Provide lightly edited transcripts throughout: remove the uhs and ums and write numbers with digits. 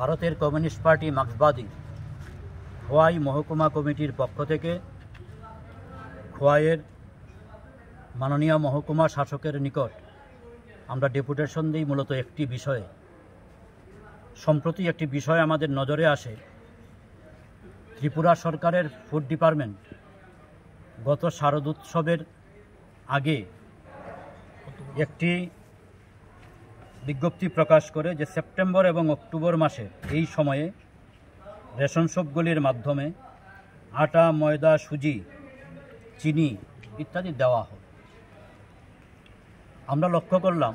ভারতের communist party মার্ক্সবাদী Khowai মহকুমা কমিটির পক্ষ থেকে খোয়াইয়ের মাননীয় মহকুমা শাসকের নিকট আমরা ডেপুটেশন দিই মূলত একটি বিষয়ে। সম্প্রতি একটি বিষয় আমাদের নজরে আসে। ত্রিপুরা সরকারের ফুড ডিপার্টমেন্ট গত শারদোৎসবের আগে একটি বিজ্ঞপ্তি প্রকাশ করে যে সেপ্টেম্বর এবং অক্টোবর মাসে এই সময়ে রেশন শপগুলির মাধ্যমে আটা, ময়দা, সুজি, চিনি ইত্যাদি দেওয়া হয়। আমরা লক্ষ্য করলাম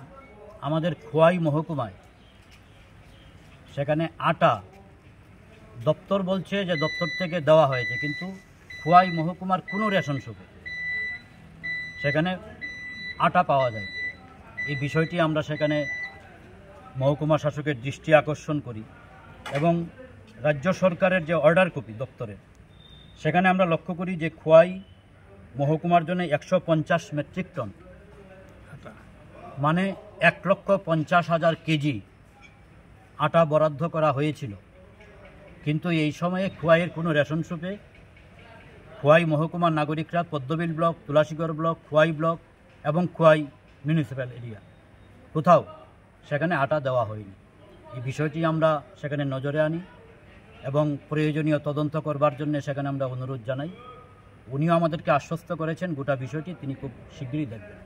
আমাদের খোয়াই মহকুমায় সেখানে আটা দপ্তর বলছে যে দপ্তর থেকে দেওয়া হয়েছে, কিন্তু খোয়াই মহকুমার কোনো রেশন শপে সেখানে আটা পাওয়া যায়। এই বিষয়টি আমরা সেখানে মহকুমা শাসকের দৃষ্টি আকর্ষণ করি এবং রাজ্য সরকারের যে অর্ডার কপি দপ্তরের সেখানে আমরা লক্ষ্য করি যে খোয়াই মহকুমার জন্য 150 মেট্রিক টন মানে 1,50,000 কেজি আটা বরাদ্দ করা হয়েছিল। কিন্তু এই সময়ে খোয়াইয়ের কোনো রেশন শপে খোয়াই মহকুমার নাগরিকরা Padmabil block, Tulasigarh block, Khowai block এবং খোয়াই মিউনিসিপ্যাল এরিয়া কোথাও সেখানে আটা দেওয়া হয়নি। এই বিষয়টি আমরা সেখানে নজরে আনি এবং প্রয়োজনীয় তদন্ত করবার জন্য সেখানে আমরা অনুরোধ জানাই। উনিও আমাদেরকে আশ্বস্ত করেছেন গোটা বিষয়টি তিনি খুব শীঘ্রই দেখবেন।